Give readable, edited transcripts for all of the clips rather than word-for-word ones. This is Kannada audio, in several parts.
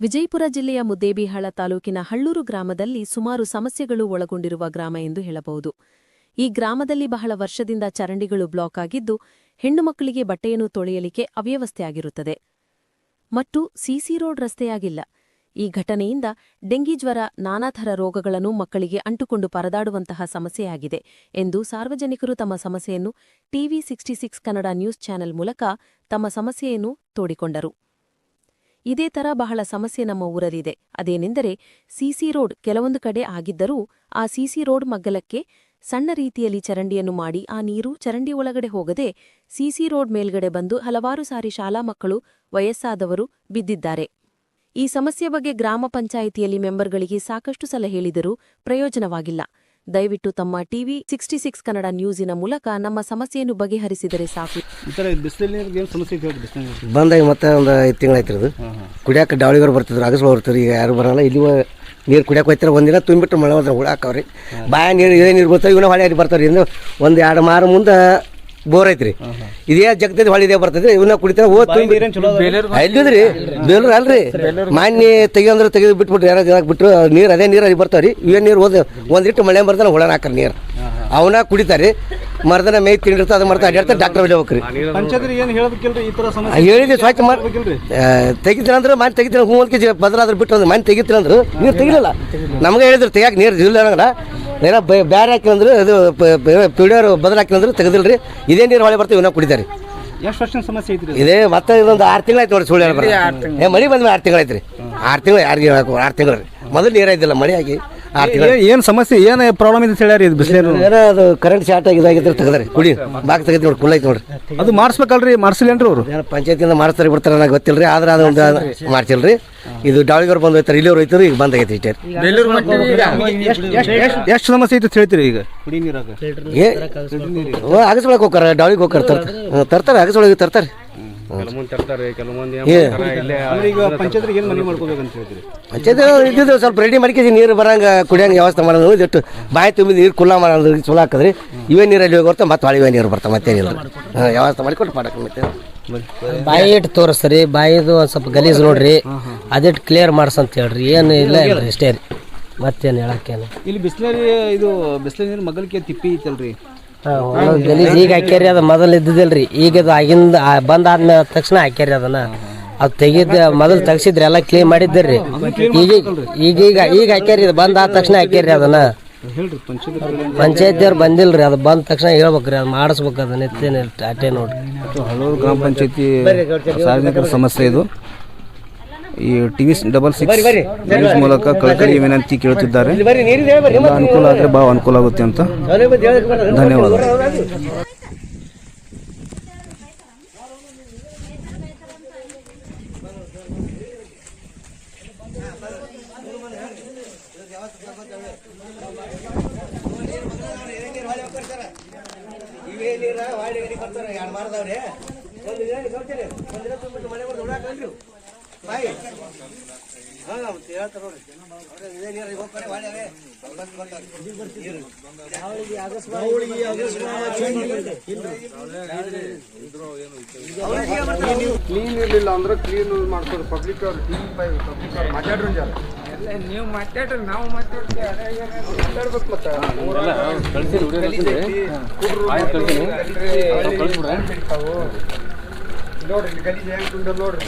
ವಿಜಯಪುರ ಜಿಲ್ಲೆಯ ಮುದ್ದೇಬಿಹಾಳ ತಾಲೂಕಿನ ಹಳ್ಳೂರು ಗ್ರಾಮದಲ್ಲಿ ಸುಮಾರು ಸಮಸ್ಯೆಗಳು ಒಳಗೊಂಡಿರುವ ಗ್ರಾಮ ಎಂದು ಹೇಳಬಹುದು. ಈ ಗ್ರಾಮದಲ್ಲಿ ಬಹಳ ವರ್ಷದಿಂದ ಚರಂಡಿಗಳು ಬ್ಲಾಕ್ ಆಗಿದ್ದು, ಹೆಣ್ಣು ಮಕ್ಕಳಿಗೆ ಬಟ್ಟೆಯನ್ನು ತೊಳೆಯಲಿಕ್ಕೆ ಅವ್ಯವಸ್ಥೆಯಾಗಿರುತ್ತದೆ ಮತ್ತು ಸಿಸಿ ರೋಡ್ ರಸ್ತೆಯಾಗಿಲ್ಲ. ಈ ಘಟನೆಯಿಂದ ಡೆಂಗಿ ಜ್ವರ, ನಾನಾ ಥರ ರೋಗಗಳನ್ನು ಮಕ್ಕಳಿಗೆ ಅಂಟುಕೊಂಡು ಪರದಾಡುವಂತಹ ಸಮಸ್ಯೆಯಾಗಿದೆ ಎಂದು ಸಾರ್ವಜನಿಕರು ತಮ್ಮ ಸಮಸ್ಯೆಯನ್ನು ಟಿವಿ 66 ಕನ್ನಡ ನ್ಯೂಸ್ ಚಾನೆಲ್ ಮೂಲಕ ತಮ್ಮ ಸಮಸ್ಯೆಯನ್ನು ತೋಡಿಕೊಂಡರು. ಇದೇ ತರ ಬಹಳ ಸಮಸ್ಯೆ ನಮ್ಮ ಊರಲ್ಲಿದೆ. ಅದೇನೆಂದರೆ ಸಿಸಿ ರೋಡ್ ಕೆಲವೊಂದು ಕಡೆ ಆಗಿದ್ದರೂ ಆ ಸಿಸಿ ರೋಡ್ ಮಗ್ಗಲಕ್ಕೆ ಸಣ್ಣ ರೀತಿಯಲ್ಲಿ ಚರಂಡಿಯನ್ನು ಮಾಡಿ ಆ ನೀರು ಚರಂಡಿ ಒಳಗಡೆ ಹೋಗದೆ ಸಿಸಿ ರೋಡ್ ಮೇಲ್ಗಡೆ ಬಂದು ಹಲವಾರು ಸಾರಿ ಶಾಲಾ ಮಕ್ಕಳು, ವಯಸ್ಸಾದವರು ಬಿದ್ದಿದ್ದಾರೆ. ಈ ಸಮಸ್ಯೆ ಬಗ್ಗೆ ಗ್ರಾಮ ಪಂಚಾಯಿತಿಯಲ್ಲಿ ಮೆಂಬರ್ಗಳಿಗೆ ಸಾಕಷ್ಟು ಸಲ ಹೇಳಿದರೂ ಪ್ರಯೋಜನವಾಗಿಲ್ಲ. ದಯವಿಟ್ಟು ತಮ್ಮ ಟಿವಿ 66 ಕನ್ನಡ ನ್ಯೂಸಿನ ಮೂಲಕ ನಮ್ಮ ಸಮಸ್ಯೆಯನ್ನು ಬಗೆಹರಿಸಿದರೆ ಸಾಕು. ಬಂದಾಗಿ ಮತ್ತೆ ಒಂದು 5 ತಿಂಗಳಾಯ್ತು. ಅದು ಕುಡಿಯಾಕ ಡಾಳಿಗರು ಬರ್ತಿದ್ರು, ಅಗಸ್ಗಳು ಬರ್ತಿದ್ರು. ಈಗ ಯಾರು ಬರೋಲ್ಲ. ಇಲ್ಲಿ ನೀರು ಕುಡಿಯಾಕ ಹೋಗ್ತಾರೆ. ಒಂದಿನ ತುಂಬಿಟ್ಟು ಮಳೆ ಹೋದ್ರೆ ಹುಳಾಕವ್ರಿ. ಬಾಯ ನೀರು ಇದೇ ನೀರು ಬರ್ತಾವೆ. ಇವನ್ನ ಹೊಳೆ ಬರ್ತಾವ್ರಿ. ಇನ್ನು ಒಂದು 2 ಮಾರು ಮುಂದೆ ಬೋರ್ ಐತ್ರಿ. ಇದೇ ಜಗತ್ತದ ಹೊಳೆ ಇದೇ ಬರ್ತದೆ. ಇವನ್ನ ಕುಡಿತಾರೆ. ಎಲ್ಲಿದ್ರಿ ಬೇಲೂರು ಅಲ್ರಿ. ಮಾನ್ಯ ತೆಗಿಯೋಂದ್ರೆ ತೆಗೆದು ಬಿಟ್ಬಿಟ್ರಿ. ಯಾರು ಜನ ಬಿಟ್ಟರು ನೀರು ಅದೇ ನೀರು ಅಲ್ಲಿ ಬರ್ತಾವ್ರಿ. ಇವೇ ನೀರು ಹೋದ ಒಂದಿಟ್ಟು ಮಳೆ ಬರ್ತಾನೆ ಹುಳನ ಹಾಕ್ರಿ ನೀರು. ಅವನ್ನ ಕುಡಿತಾರೆ. ಮರದನ ಮೈ ತಿಂಡಿರ್ತ ಅದು ಮಾಡ್ತಾ ಅಡ್ಯಾಡ್ತಾರೆ. ಡಾಕ್ಟರ್ ಬಳಿ ಹೋಗ್ರಿ. ಹೇಳಿದ್ರಿ ಸ್ವಚ್ಛ ಮಾಡಿ ತೆಗಿತೀರಂದ್ರೆ ಮನೆ ತೆಗಿತೀರ. ಹೂವಲ್ಕೆ ಬದ್ರಾದ್ರೆ ಬಿಟ್ಟು ಮನೆ ತೆಗಿತೀರಂದ್ರು ನೀರು ತೆಗಿಲಿಲ್ಲ. ನಮಗೆ ಹೇಳಿದ್ರು ತೆಗಿಯಾಕ ನೀರು ಇಲ್ಲ ಅನ್ನಂಗ. ಏನೋ ಬೇರೆ ಹಾಕಿನಂದ್ರೆ ಅದು ಪಿಡಿಯೋರು ಬದಲು ಹಾಕಿನಂದ್ರೆ ತೆಗೆದಿಲ್ರಿ. ಇದೇ ನೀರು ಹೊಳೆ ಬರ್ತೀವಿ. ಇವನ್ನ ಕುಡಿತಾರೆ. ಎಷ್ಟು ವರ್ಷದ ಸಮಸ್ಯೆ ಐತ್ರಿ ಇದೇ ಮತ್ತೆ ಇದೊಂದು 6 ತಿಂಗಳಾಯ್ತು ನೋಡಿ. ಸುಳ್ಳು ಹೇಳ್ಬಾರ. ಮಳೆ ಬಂದ್ಮೇಲೆ 6 ತಿಂಗಳಾಯ್ತು ರೀ. 6 ತಿಂಗಳು ಯಾರಿಗೆ 6 ತಿಂಗಳು ರೀ. ಮೊದಲು ನೀರು ಇದ್ದಿಲ್ಲ, ಮಳೆ ಆಗಿ 6 ತಿಂಗಳು. ಏನು ಸಮಸ್ಯೆ, ಏನು ಪ್ರಾಬ್ಲಮ್ ಇದೆ ಹೇಳ್ಯಾರಿ? ಇದು ಬಿಸಿಲು ಏನೋ ಅದು ಕರೆಂಟ್ ಶಾರ್ಟ್ ಆಗಿದ್ರೆ ತೆಗೆದಾರೆ. ಕುಡಿ ಬಾಕ್ ತೆಗೆದು ನೋಡಿ. ಕುಲ್ಲ ಐತೆ ನೋಡ್ರಿ. ಅದು ಮಾಡಿಸ್ಬೇಕಲ್ರಿ? ಮಾಡಿಸಿಲ್ಲೇನ್ರಿ ಅವರು? ಏನೋ ಪಂಚಾಯತಿಯಿಂದ ಮಾಡಿಸ್ತಾರೆ ಬಿಡ್ತಾರೆ ನನಗೆ ಗೊತ್ತಿಲ್ಲರಿ. ಆದ್ರೆ ಅದೊಂದು ಮಾಡ್ಸಿಲ್ರಿ. ಇದು ಡಾಳಿಗರು ಬಂದು ಹೋಯ್ತಾರೆ. ಇಲ್ಲಿಯವ್ರು ಹೋಯ್ತಾರೆ. ಈಗ ಬಂದಾಗೈತೆ ಇಷ್ಟೇ. ಎಷ್ಟು ಸಮಸ್ಯೆ ಐತೆ ಹೇಳ್ತೀರಿ ಈಗ? ಕುಡಿ ನೀರಾಗ ಅಗಸ್ಕೊಳಕ್ಕೆ ಹೋಗ್ತಾರೆ. ಡಾಳಿಗೆ ಹೋಗ್ತಾರೆ. ತರ್ತಾರೆ. ಅಗಸ್ಕೊಳಗೆ ತರ್ತಾರೆ. ಪಂಚಾಯತ್ ಇದ್ದಿದ್ದು ಸ್ವಲ್ಪ ರೆಡಿ ಮಾಡ್ಕೇಸಿ ನೀರು ಬರಂಗ ಕುಡಿಯಂಗೆ ವ್ಯವಸ್ಥೆ ಮಾಡೋದು. ಜಟ್ಟು ಬಾಯಿ ತುಂಬಿ ನೀರು ಕುಲ್ಲ ಮಾಡೋದು ಚಲೋ ಹಾಕಿದ್ರಿ. ಇವೇ ನೀರಲ್ಲಿ ಹೋಗಿ ಬರ್ತಾ ಮತ್ತೆ ಹೊಳಿವೇ ನೀರು ಬರ್ತಾವೆ. ಮತ್ತೇನಿಲ್ಲ. ವ್ಯವಸ್ಥೆ ಮಾಡಿಕೊಟ್ಟು ಮಾಡಕ್ಕೆ ಮತ್ತೆ ಬಾಯಿ ಇಟ್ಟು ತೋರಿಸ್ತಾರೆ. ಬಾಯಿದು ಒಂದು ಸ್ವಲ್ಪ ಗಲೀಜು ನೋಡ್ರಿ. ಅದಿಟ್ಟು ಕ್ಲಿಯರ್ ಮಾಡ್ಸಂತ ಹೇಳ್ರಿ. ಏನು ಇಲ್ಲ ಇಲ್ರಿ ಇಷ್ಟೇ ರೀ. ಮತ್ತೇನು ಹೇಳಕ್ಕೇನು. ಇಲ್ಲಿ ಬಿಸ್ಲರಿ ಇದು ಬಿಸ್ಲರಿ ನೀರು ಮಗಲ್ಕೆ ತಿಪ್ಪಿ ಐತಲ್ರಿ. ಗಲೀಜು ಈಗ ಹಾಕ್ಯಾರಿ. ಅದು ಮೊದಲು ಇದ್ದಿದ್ದಿಲ್ರಿ. ಈಗ ಅದು ಆಗಿಂದ ಬಂದಾದ್ಮೇಲೆ ತಕ್ಷಣ ಹಾಕ್ಯಾರಿ. ಅದನ್ನ ಅದು ತೆಗಿದ ಮೊದಲು ತೆಗ್ಸಿದ್ರಿ. ಎಲ್ಲ ಕ್ಲೀನ್ ಮಾಡಿದ್ದರಿ. ಈಗ ಹಾಕ್ಯಾರಿ. ಇದು ಬಂದಾದ ತಕ್ಷಣ ಹಾಕ್ಯಾರಿ. ಅದನ್ನ ಪಂಚಾಯತಿಯವ್ರು ಬಂದಿಲ್ರಿ. ಅದು ಬಂದ ತಕ್ಷಣ ಹೇಳ್ಬೇಕ್ರಿ. ಅದು ಮಾಡಿಸ್ಬೇಕು. ಅದನ್ನ ಎತ್ತೇನಿಲ್ಲ ಅಟೇ ನೋಡ್ರಿ. ಹಳ್ಳೂರು ಗ್ರಾಮ ಪಂಚಾಯತಿ ಸಾರ್ವಜನಿಕರ ಸಮಸ್ಯೆ ಇದು. ಈ ಟಿವಿ 66 ನ್ಯೂಸ್ ಮೂಲಕ ಕಳಕಳಿ ವಿನಂತಿ ಕೇಳುತ್ತಿದ್ದಾರೆ. ಅನುಕೂಲ ಆದರೆ ಭಾಳ ಅನುಕೂಲ ಆಗುತ್ತೆ ಅಂತ. ಧನ್ಯವಾದ. ಕ್ಲೀನ್ ಇರಲಿಲ್ಲ ಅಂದ್ರೆ ಕ್ಲೀನ್ ಮಾಡ್ತಾರೆ. ಪಬ್ಲಿಕ್ ಅವ್ರು ಮಾತಾಡ್ರಿ. ನೀವು ಮಾತಾಡ್ರಿ, ನಾವು ಮಾತಾಡ್ಬೇಕು. ಮತ್ತೆ ನೋಡ್ರಿ ಗಲೀಜ್ ಹೆಂಗ್ ತುಂಡ ನೋಡ್ರಿ.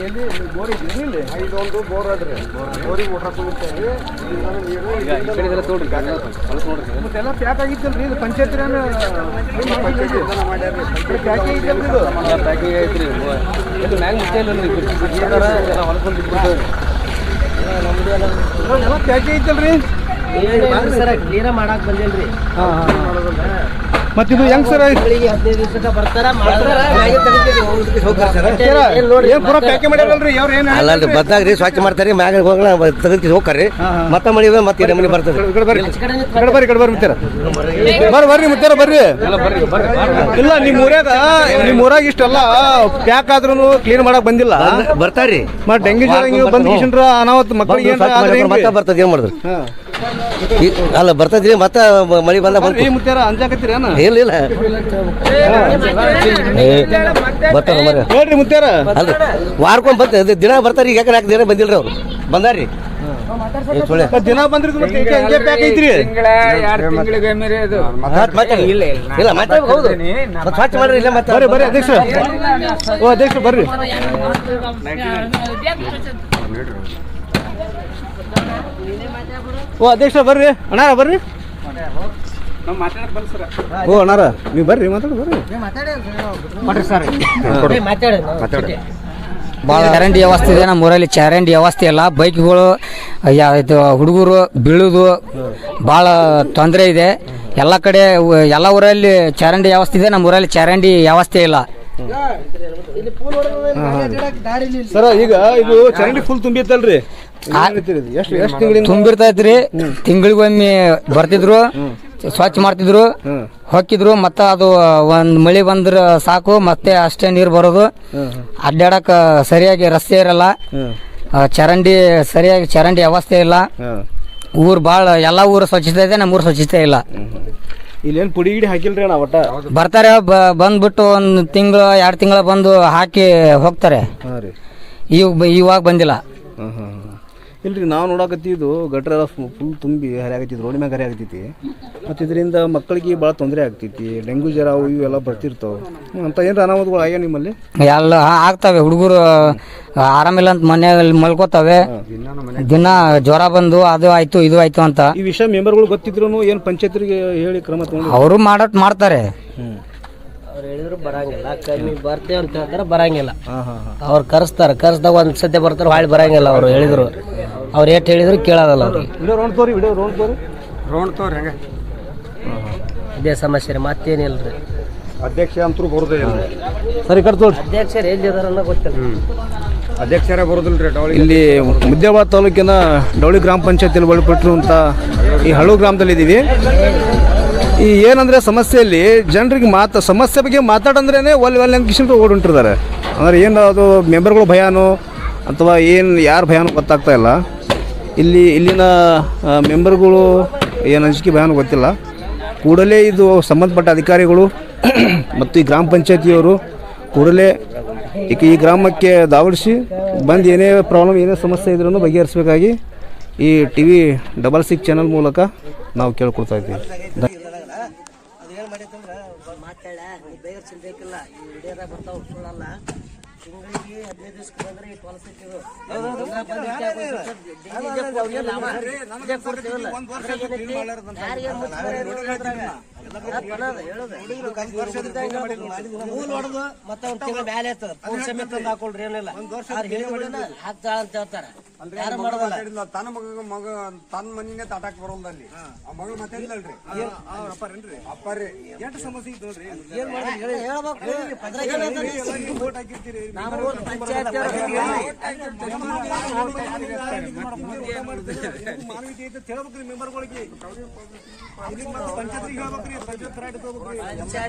ಎಲ್ಲಿ ಬೋರ್ ಇದ್ರಿ? ಇದೊಂದು ಬೋರ್ ಅದ್ರಿ. ಬೋರಿಗೆ ಊಟ ಕುಡಿತೇವೆ. ಮತ್ತೆಲ್ಲ ಪ್ಯಾಕ್ ಆಗಿತ್ತಲ್ರಿ. ಇದು ಪಂಚಾಯತ್ ಪ್ಯಾಕ್ ಐತಲ್ರಿ. ಇದು ಎಲ್ಲ ಪ್ಯಾಕ್ ಐತಲ್ರಿ. ಕ್ಲೀನ್ ಮಾಡಕ್ ಬಂದಿಲ್ರಿ. ಮತ್ತಿದು ಹೆಂಗ್ ಸರ್? 15 ದಿವಸಕ್ಕೆ ಬರ್ತಾರ. ಅಲ್ಲಲ್ರಿ ಬದ್ದಾಗ್ರಿ ಸ್ವಚ್ಛ ಮಾಡ್ತಾರೆ. ಮ್ಯಾಗ ಹೋಗೋಣ ತೆಗೆದು ಹೋಗ್ರಿ. ಮತ್ತೆ ಮಳಿ ಮತ್ತೆ ನಮ್ಮನೆ ಬರ್ತದೆ. ಬರ್ರಿ ಮುತ್ತಾರ ಬರ್ರಿ. ಇಲ್ಲ ನಿಮ್ಮ ಊರಾಗ ಇಷ್ಟೆಲ್ಲ ಪ್ಯಾಕ್ ಆದ್ರೂ ಕ್ಲೀನ್ ಮಾಡಕ್ ಬಂದಿಲ್ಲ. ಬರ್ತಾರ್ರಿ. ಮತ್ತೆ ಡೆಂಗಿ ಜ್ವರ ಬಂದ್ ಅನಾವತ್ ಮಕ್ಕಳಿಗೆ ಮತ್ತೆ ಬರ್ತದೆ. ಏನ್ ಮಾಡಿದ್ರು ಅಲ್ಲ ಬರ್ತದ್ರಿ ಮತ್ತೆ ಮಳೆ ಬಂದ ಬಂತು ಮುತ್ಯಾರ ಅಂಜಾಕತ್ತೀರಿ ಏನ ಇಲ್ಲ ಇಲ್ಲ ಬರ್ತಾರ ಮರ ಹೇಳ್ರಿ ಮುತ್ಯಾರ ಅಲ್ರಿ ವಾರಕ್ಕೊಂದು ಬರ್ತಾರೆ ದಿನ ಬರ್ತಾರೆ ಈಗ ಯಾಕೆ 4 ದಿನ ಬಂದಿಲ್ರಿ ಅವ್ರು ಬಂದಾರ್ರಿ ದಿನ ಬಂದ್ರಿ ಹಂಗೆ ಪ್ಯಾಕ್ ಐತ್ರಿ ಇಲ್ಲ ಮತ್ತೆ ಹೌದು ಮತ್ತೆ ಸ್ವಚ್ಛ ಮಾಡ್ರಿ ಇಲ್ಲ ಮತ್ತೆ ಬರ್ರಿ ಬರ್ರಿ ಅಧ್ಯಕ್ಷ ಓ ಅಧ್ಯಕ್ಷ ಬರ್ರಿ ಓ ಅಧ್ಯಕ್ಷ ಬರ್ರಿ ಅಣ್ಣಾರ ಬರ್ರಿ ಓ ಅಣ್ಣಾರ ನೀವು ಬರ್ರಿ ಮಾತಾಡ ಬರ್ರಿ ಭಾಳ ಚರಂಡಿ ವ್ಯವಸ್ಥೆ ಇದೆ ನಮ್ಮ ಊರಲ್ಲಿ. ಚರಂಡಿ ವ್ಯವಸ್ಥೆ ಇಲ್ಲ, ಬೈಕ್ಗಳು ಇದು ಹುಡುಗರು ಬೀಳುದು ಭಾಳ ತೊಂದರೆ ಇದೆ. ಎಲ್ಲ ಕಡೆ ಎಲ್ಲ ಊರಲ್ಲಿ ಚರಂಡಿ ವ್ಯವಸ್ಥೆ ಇದೆ, ನಮ್ಮ ಊರಲ್ಲಿ ಚರಂಡಿ ವ್ಯವಸ್ಥೆ ಇಲ್ಲ. ಸರ ಈಗ ಇದು ಚರಂಡಿ ಫುಲ್ ತುಂಬಿತ್ತಲ್ರಿ ಎಷ್ಟು ತಿಂಗಳಿಂದ ತುಂಬಿರ್ತೈತ್ರಿ. ತಿಂಗಳಿಗೊಮ್ಮೆ ಬರ್ತಿದ್ರು, ಸ್ವಚ್ಛ ಮಾಡ್ತಿದ್ರು, ಹೊಕ್ಕಿದ್ರು. ಮತ್ತೆ ಅದು ಒಂದು ಮಳೆ ಬಂದ್ರೆ ಸಾಕು, ಮತ್ತೆ ಅಷ್ಟೇ ನೀರು ಬರೋದು. ಅಡ್ಡಾಡಕ ಸರಿಯಾಗಿ ರಸ್ತೆ ಇರಲ್ಲ, ಚರಂಡಿ ಸರಿಯಾಗಿ ಚರಂಡಿ ವ್ಯವಸ್ಥೆ ಇಲ್ಲ. ಊರು ಭಾಳ ಎಲ್ಲ ಊರು ಸ್ವಚ್ಛತೆ ಇದೆ, ನಮ್ಮ ಊರು ಸ್ವಚ್ಛತೆ ಇಲ್ಲ. ಇಲ್ಲೇನು ಪುಡಿ ಗಿಡಿ ಹಾಕಿಲ್ರಿ ಅಣ್ಣ ಒಟ್ಟ ಬರ್ತಾರೆ, ಬಂದ್ಬಿಟ್ಟು ಒಂದು ತಿಂಗಳು 2 ತಿಂಗಳ ಬಂದು ಹಾಕಿ ಹೋಗ್ತಾರೆ. ಇವಾಗ ಬಂದಿಲ್ಲ. ಇಲ್ರಿ ನಾವು ನೋಡಕತ್ತಿದ್ದು ಗಟ್ರ ಫುಲ್ ತುಂಬಿ ಹರಿಯಾಗತ್ತಿದ್ದು, ರೋಡ್ ಮ್ಯಾಗ ಹರಿಯಾಗತ್ತೈತಿ. ಮತ್ತು ಇದರಿಂದ ಮಕ್ಕಳಿಗೆ ಭಾಳ ತೊಂದರೆ ಆಗ್ತೈತಿ. ಡೆಂಗು ಜ್ವರ ಅವು ಇವೆಲ್ಲ ಬರ್ತಿರ್ತಾವೆ ಅಂತ ಏನು ಅನಾಹುತಗಳು ಆಗ್ಯಾವ ನಿಮ್ಮಲ್ಲಿ? ಎಲ್ಲ ಆಗ್ತವೆ. ಹುಡುಗರು ಆರಾಮಿಲ್ಲ ಅಂತ ಮನೆಯಲ್ಲಿ ಮಲ್ಕೋತಾವೆ. ದಿನ ಜ್ವರ ಬಂದು ಅದು ಆಯ್ತು ಇದು ಆಯ್ತು ಅಂತ. ಈ ವಿಷಯ ಮೆಂಬರ್ಗಳು ಗೊತ್ತಿದ್ರು ಏನು ಪಂಚಾಯತ್ರಿಗೆ ಹೇಳಿ ಕ್ರಮ ತಗೊಂಡು ಅವರು ಮಾಡ್ತಾರೆ. ಅವ್ರು ಹೇಳಿದ್ರು ಬರಂಗಿಲ್ಲ, ಕಮ್ಮಿ ಬರ್ತೇವೆ ಅಂತ ಹೇಳ್ತಾರೆ, ಬರಂಗಿಲ್ಲ. ಅವ್ರು ಕರೆಸ್ದಾಗ ಒಂದ್ ಸತಿ ಬರ್ತಾರೆ, ಹೊಳ್ಳಿ ಬರಂಗಿಲ್ಲ. ಅವ್ರು ಹೇಳಿದ್ರು, ಅವ್ರು ಏಟ್ ಹೇಳಿದ್ರು ಕೇಳೋದಲ್ಲ ಅವ್ರಿಗೆ. ರೋಡ್ ತೋರಿ ಹಂಗೆ ಇದೇ ಸಮಸ್ಯೆ ರೀ, ಮತ್ತೇನಿಲ್ರಿ. ಅಧ್ಯಕ್ಷ ಅಂತೂ ಬರೋದೇ ಇಲ್ಲ. ಸರಿ ಕಟ್ತೋಳ್ರಿ. ಅಧ್ಯಕ್ಷರು ಎಲ್ಲಿದಾರ ಅನ್ನೋ ಗೊತ್ತಿಲ್ಲ. ಅಧ್ಯಕ್ಷರೇ ಬರೋದಿಲ್ರಿ ಡವಳಿ. ಇಲ್ಲಿ ಮುದ್ದೇಬಾದ್ ತಾಲೂಕಿನ ಡವಳಿ ಗ್ರಾಮ ಪಂಚಾಯತಿಯಲ್ಲಿ ಒಳಪಟ್ಟಿರುವಂಥ ಈ ಹಳು ಗ್ರಾಮದಲ್ಲಿ ಇದ್ದೀವಿ. ಈ ಏನಂದರೆ ಸಮಸ್ಯೆಯಲ್ಲಿ ಜನರಿಗೆ ಸಮಸ್ಯೆ ಬಗ್ಗೆ ಮಾತಾಡಂದ್ರೇ ಒಲ್ ಕಿಶನ್ ಓಡುಂಟಿರ್ತಾರೆ. ಅಂದರೆ ಏನು ಅದು ಮೆಂಬರ್ಗಳು ಭಯನೋ ಅಥವಾ ಏನು ಯಾರು ಭಯನೋ ಗೊತ್ತಾಗ್ತಾ ಇಲ್ಲ. ಇಲ್ಲಿನ ಮೆಂಬರ್ಗಳು ಏನು ಅಂಜಿಕೆ ಭಯನೋ ಗೊತ್ತಿಲ್ಲ. ಕೂಡಲೇ ಇದು ಸಂಬಂಧಪಟ್ಟ ಅಧಿಕಾರಿಗಳು ಮತ್ತು ಈ ಗ್ರಾಮ ಪಂಚಾಯತಿಯವರು ಕೂಡಲೇ ಈ ಗ್ರಾಮಕ್ಕೆ ಧಾವಡಿಸಿ ಬಂದು ಏನೇ ಪ್ರಾಬ್ಲಮ್ ಏನೇ ಸಮಸ್ಯೆ ಇದ್ರೂ ಬಗೆಹರಿಸಬೇಕಾಗಿ ಈ TV 66 ಚಾನಲ್ ಮೂಲಕ ನಾವು ಕೇಳ್ಕೊಳ್ತಾ ಇದ್ದೀವಿ. ತಿಂಗಳಿಗೆ 15 ದಿವಸಕ್ಕೆ ಬಂದ್ರೆ ಈ ಪಾಲಿಸಿ ಮತ್ತೆ ಒಂದ್ ತಿಂಗಳ ಮೇಲೆ ಇರ್ತದ ಸಮೇತ ಹಾಕೊಳ್ರಿ, ಏನಿಲ್ಲ ಹಾಕ್ತಾಳ ಅಂತ ಹೇಳ್ತಾರ. ಯಾರು ಮಾಡೋದಿಲ್ಲ. ತನ್ನ ಮನಿನೇ ತಾಟಾಕ್ ಬರೋಲ್ಲ ಅಲ್ಲಿ. ಆ ಮಗಳು ಮತ್ತೆ ಇಲ್ಲಲ್ರಿ ಅಪ್ಪಾರಿ ಎಷ್ಟು ಸಮಸ್ಯೆ ಇತ್ತು ನೋಡ್ರಿ. ಮೆಂಬರ್ಗಳಿಗೆ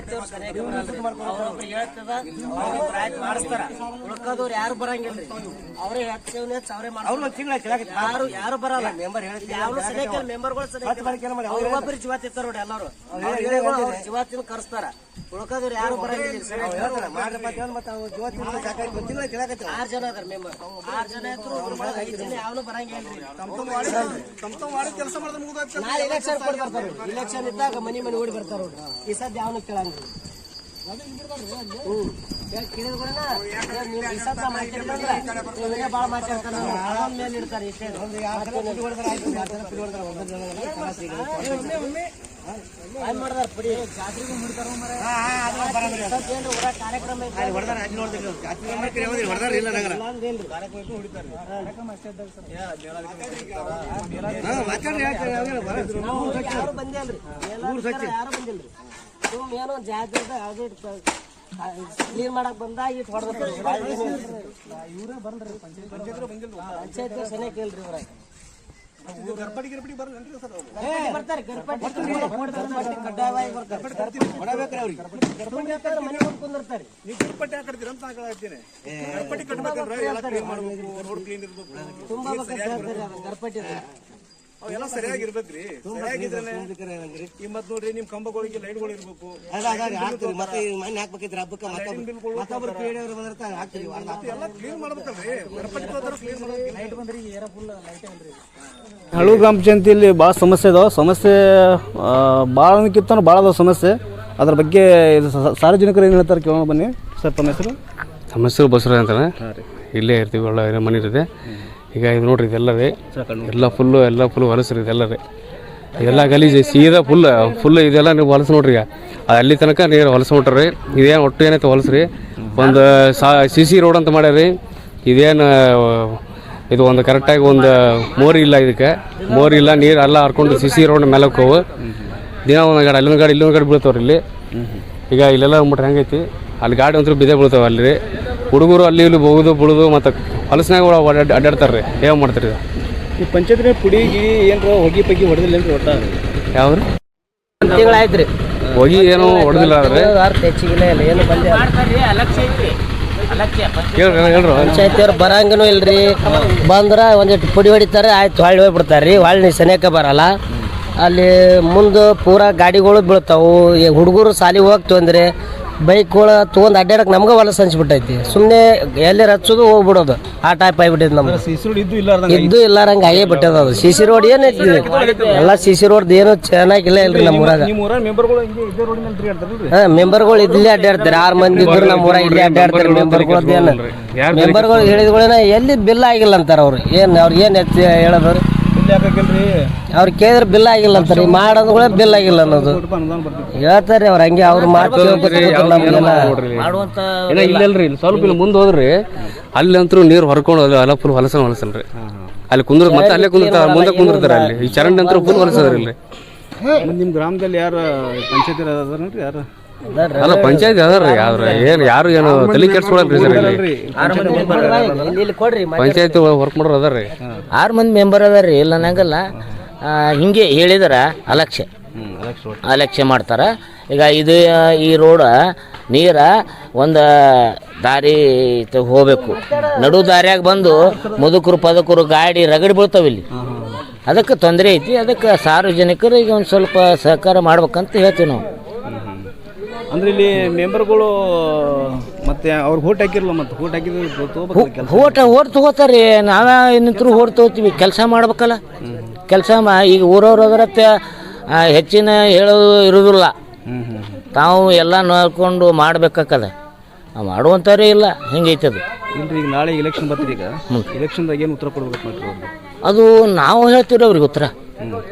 ಉಳ್ಕೋದವ್ರು ಯಾರು ಬರಂಗಿಲ್ರಿ, ಅವರೇ ಹೆಚ್ಚು ಯಾರು ಬರಲ್ಲ. ಮೆಂಬರ್ಗಳು ಒಬ್ಬರು ಜೀವಾತ್ ಇರ್ತಾರ ನೋಡಿ, ಎಲ್ಲರೂ ಜೀವಾತಿನ ಕರೆಸ್ತಾರ. ಉಳ್ಕೋದವ್ರು ಯಾರು ಬರಂಗಿಲ್ಲ. 6 ಜನ ಅದಾರ ಮೆಂಬರ್, 6 ಜನ ಇದ್ರು 5 ಜನ ಯಾವನು ಬರಂಗಿಲ್ರಿ. ನಾಳೆ ಎಲೆಕ್ಷನ್ ಕೊಡ್ತಾರೆ, ಇಲೆಕ್ಷನ್ ಇದ್ದಾಗ ಮನಿ ಓಡಿ ಬರ್ತಾರ. ಈ ಸದ್ಯ ಯಾವನು ಕೇಳಂಗಿಲ್ಲ. ಭಾಳ ಮಾತಾಡ್ತಾರ, ಮೇಲೆ ಇಡ್ತಾರೆ. ಇಷ್ಟೇ ಮಾಡಿದಾರ ಪುಡಿ ಜಾತ್ರೆಗೂ ಮುಡ್ತಾರ. ಕಾರ್ಯಕ್ರಮ ಯಾರು ಬಂದಿಲ್ರಿ, ಯಾರು ಬಂದಿಲ್ರಿ. ಏನೋ ಜಾತ್ರೆ ಯಾವ್ದು ಕ್ಲೀನ್ ಮಾಡಕ್ ಬಂದಾಗ ಇಟ್ಟು ಹೊಡೆದ ಇವರೇ ಬಂದ್ರಿ. ಪಂಚಾಯತ್ ಸರಿಯಾಗಿ ಕೇಳ್ರಿ ಇವ್ರಾಗ ಬರ್ತಾರೆ. ಕಡ್ಡಾಯವಾಗಿ ಮನೆ ಕುಂದಿರ್ತಾರೆ. ತುಂಬಾ ಗರ್ಪಟ್ಟಿ ಅವೆಲ್ಲ ಸರಿಯಾಗಿರ್ಬೇಕ್ರಿ. ಸರಿಯಾಗಿದ್ರೆ ಈ ಮತ್ ನೋಡ್ರಿ ನಿಮ್ ಕಂಬಗಳಿಗೆ ಲೈಟ್ಗಳು ಇರ್ಬೇಕು. ಮತ್ತೆ ಮನೆ ಹಾಕ್ಬೇಕಿದ್ರೆ ಹಬ್ಬಕ್ಕೆ ಮತ್ತೊಬ್ರು ಕೇಳಿಯವ್ರು ಬಂದಿರ್ತಾರೆ ಹಾಕ್ತೀವಿ. ಎಲ್ಲ ಕ್ಲೀನ್ ಮಾಡ್ಬೇಕಲ್ರಿ, ಗಣಪತಿ ಹೋದ್ರು ಕ್ಲೀನ್ ಮಾಡ್ಬೇಕು. ಹಳು ಗ್ರಾಮ ಪಂಚಾಯತಿಯಲ್ಲಿ ಭಾಳ ಸಮಸ್ಯೆ ಇದಾವೆ. ಸಮಸ್ಯೆ ಭಾಳಕ್ಕಿಂತ ಭಾಳ ಅದಾವ ಸಮಸ್ಯೆ. ಅದ್ರ ಬಗ್ಗೆ ಸಾರ್ವಜನಿಕರು ಏನು ಹೇಳ್ತಾರೆ ಕೇಳೋಣ ಬನ್ನಿ. ಸರ್ ತಮ್ಮ ಹೆಸರು? ನಮ್ಮ ಹೆಸರು ಬಸವರಾಜ್ ಅಂತಾನೆ. ಇಲ್ಲೇ ಇರ್ತೀವಿ, ಒಳ್ಳೆ ಮನೆ ಇದೆ. ಈಗ ಇದು ನೋಡ್ರಿ ಇದೆಲ್ಲ ರೀ, ಎಲ್ಲ ಫುಲ್ಲು ಹೊಲಸ್ರಿ ಇದೆಲ್ಲ ರೀ. ಇದೆಲ್ಲ ಗಲೀಜು ಸೀದಾ ಫುಲ್ ಇದೆಲ್ಲ ನೀವು ಹೊಲಸು ನೋಡ್ರಿ. ಅಲ್ಲಿ ತನಕ ನೀರು ಹೊಲಸು ಹೊಂಟ್ರಿ. ಇದೇನು ಒಟ್ಟು ಏನೈತೆ ಹೊಲಸ್ರಿ. ಒಂದು CC ರೋಡ್ ಅಂತ ಮಾಡ್ಯಾರಿ. ಇದೇನು ಇದು ಒಂದು ಕರೆಕ್ಟಾಗಿ ಒಂದು ಮೋರಿ ಇಲ್ಲ, ಇದಕ್ಕೆ ಮೋರಿ ಇಲ್ಲ. ನೀರು ಎಲ್ಲ ಹರ್ಕೊಂಡು CC ರೋಡ್ ಮೇಲೆ ಹೋಗವು. ದಿನ ಒಂದು ಗಾಡಿ ಅಲ್ಲೊಂದು ಗಾಡಿ ಇಲ್ಲೊಂದು ಗಾಡಿ ಬೀಳ್ತಾವ್ರಿ ಇಲ್ಲಿ. ಈಗ ಇಲ್ಲೆಲ್ಲ ಅಂದ್ಬಿಟ್ರೆ ಹೆಂಗೈತಿ, ಅಲ್ಲಿ ಗಾಡಿ ಒಂಥರ ಬಿದ್ದೆ ಬೀಳ್ತಾವೆ ಅಲ್ಲಿ ರೀ. ಹುಡುಗರು ಅಲ್ಲಿ ಇಲ್ಲಿ ಬೋಗುದು ಬುಳುದು ಮತ್ತು ಹೊಲಸಿನಾಗ ಅಡ್ಡಾಡ್ತಾರೆ ರೀ. ಏನು ಮಾಡ್ತಾರೆ ಈ ಪಂಚಾಯತ್ನ ಪುಡಿಗಿ ಏನ್ರ ಹೊಗಿ ಪಗಿ ಹೊಡೆದಿಲ್ಲ ಏನ್ರಿ ಒಟ್ಟ? ಯಾವ್ದು ತಿಂಗಳಾಯ್ತು ರೀ, ಹೋಗಿ ಏನೋ ಹೊಡೆದಿಲ್ಲ ಆದರೆ ಹೆಚ್ಚಿಗಿಲ್ಲ ಇಲ್ಲ ಏನು ಬಂದೆ ಹೇಳ್ರಿ. ಪಂಚಾಯತಿಯವ್ರು ಬರಂಗನೂ ಇಲ್ರಿ. ಬಂದ್ರೆ ಒಂದಿಟ್ಟು ಪುಡಿ ಹೊಡಿತಾರೆ, ಆಯ್ತು ಹೊಳ್ಳಿ ಹೋಗ್ಬಿಡ್ತಾರೆ ರೀ. ಹೊಳ್ಳಿ ಸನೇಕ ಬರಲ್ಲ. ಅಲ್ಲಿ ಮುಂದೆ ಪೂರಾ ಗಾಡಿಗಳು ಬೀಳ್ತಾವು. ಹುಡುಗರು ಸಾಲಿಗೆ ಹೋಗ್ತು ಅಂದರೆ ಬೈಕ್ಗಳು ತೊಗೊಂಡು ಅಡ್ಡಾಡಕ್ಕೆ ನಮ್ಗೆ ಹೊಲಸು ಅನ್ಸ್ಬಿಟ್ಟೈತಿ. ಸುಮ್ಮನೆ ಎಲ್ಲಿ ಹಚ್ಚೋದು ಹೋಗ್ಬಿಡೋದು, ಆ ಟೈಪ್ ಆಗಿಬಿಟ್ಟಿದ್ ನಮ್ಗೆ. ಇದ್ದು ಇಲ್ಲಾರಂಗೆ ಆಗೇ ಬಿಟ್ಟದ ಅದು. CC ರೋಡ್ ಏನೈತಿ ಎಲ್ಲ CC ರೋಡ್ ಏನು ಚೆನ್ನಾಗಿಲ್ಲ ಇಲ್ರಿ ನಮ್ಮ ಊರಾಗ. ಮೆಂಬರ್ಗಳು ಇಲ್ಲೇ ಅಡ್ಡಾಡ್ತಾರೆ. 6 ಮಂದಿ ಇದ್ರು ನಮ್ಮ ಊರಾಗ ಇಲ್ಲೇ ಅಡ್ಡಾಡ್ತಾರೆ. ಮೆಂಬರ್ಗಳು ಹೇಳಿದ್ಗಳೇನ ಎಲ್ಲಿ ಬಿಲ್ ಆಗಿಲ್ಲ ಅಂತಾರ ಅವ್ರು. ಅವ್ರಿಗೆ ಏನು ಹೇಳೋದು ಅವ್ರು ಕೇಳಿದ್ರೆ ಬಿಲ್ ಆಗಿಲ್ಲ ಅಂತಾರೆ. ಮಾಡೋದ್ಗಳೇ ಬಿಲ್ ಆಗಿಲ್ಲ ಅನ್ನೋದು ಹೇಳ್ತಾರೆ ಅವ್ರು. ಹಂಗೆ ಅವ್ರು ಇಲ್ಲಲ್ರಿ, ಸ್ವಲ್ಪ ಇಲ್ಲಿ ಮುಂದೆ ಹೋದ್ರಿ ಅಲ್ಲಿ ಅಂತೂ ನೀರು ಹೊರ್ಕೊಂಡು ಎಲ್ಲ ಫುಲ್ ಹೊಲಸಲ್ರಿ. ಅಲ್ಲಿ ಕುಂದ್ರ ಮತ್ತೆ ಅಲ್ಲೇ ಕುಂದಿರ್ತಾರೆ, ಮುಂದೆ ಕುಂದಿರ್ತಾರೆ. ಅಲ್ಲಿ ಈ ಚರಂಡಿ ಅಂತೂ ಫುಲ್ ಹೊಲಸದ್ರಿ ಇಲ್ಲಿ. ನಿಮ್ಮ ಗ್ರಾಮದಲ್ಲಿ ಯಾರು ಪಂಚಾಯತಿ ಅದಾರನ್ರಿ? ಯಾರು ಅಲ್ಲ ಪಂಚಾಯತ್ ಅದಾರ್ರಿ. ಯಾರು ಏನು ತಲೆ ಕೆಡ್ಸ್ಕೊಳಲ್ರಿ ಸರ್ ಇಲ್ಲಿ. ಪಂಚಾಯತಿ ವರ್ಕ್ ಮಾಡೋರು ಅದಾರ್ರಿ. 6 ಮಂದಿ ಮೆಂಬರ್ ಅದಾರ್ರಿ, ಇಲ್ಲ ಅನ್ನಂಗಲ್ಲ. ಹಿಂಗೆ ಹೇಳಿದಾರ ಅಲಕ್ಷ್ಯ ಮಾಡ್ತಾರೆ. ಈಗ ಇದು ಈ ರೋಡ ನೀರ ಒಂದು ದಾರಿ ಹೋಗ್ಬೇಕು, ನಡು ದಾರಿಯಾಗ ಬಂದು ಮುದುಕರು ಪದಕರು ಗಾಡಿ ರಗಡಿ ಬೀಳ್ತಾವ ಇಲ್ಲಿ. ಅದಕ್ಕೆ ತೊಂದರೆ ಐತಿ. ಅದಕ್ಕೆ ಸಾರ್ವಜನಿಕರು ಈಗ ಒಂದು ಸ್ವಲ್ಪ ಸಹಕಾರ ಮಾಡ್ಬೇಕಂತ ಹೇಳ್ತೀವಿ ನಾವು. ಅಂದ್ರೆ ಇಲ್ಲಿ ಮೆಂಬರ್ಗಳು ಮತ್ತೆ ಅವ್ರಿಗೆ ಓಟ್ ಹಾಕಿರಲ್ಲ, ಮತ್ತೆ ಓಟ್ ಹಾಕಿದ್ರೆ ಓಟ್ ತಗೋತಾರೆ. ನಾವೇ ನಿಂತರು ಓಟ್ ತಗೋತೀವಿ. ಕೆಲಸ ಮಾಡ್ಬೇಕಲ್ಲ, ಕೆಲಸ ಈಗ ಊರವ್ರು ಅದರತ್ತೆ ಹೆಚ್ಚಿನ ಹೇಳೋದು ಇರೋದಿಲ್ಲ. ತಾವು ಎಲ್ಲ ನೋಡ್ಕೊಂಡು ಮಾಡ್ಬೇಕಾಕದ, ಮಾಡುವಂಥವ್ರೇ ಇಲ್ಲ. ಹಿಂಗೈತದು ಇಲ್ರಿ. ಈಗ ನಾಳೆ ಎಲೆಕ್ಷನ್ ಬರ್ತೀರಿ. ಈಗ ಎಲೆಕ್ಷನ್ದಾಗ ಏನು ಉತ್ತರ ಕೊಡ್ಬೇಕು ಮಾಡ್ರಿ? ಅದು ನಾವು ಹೇಳ್ತೀವಿ ಅವ್ರಿಗೆ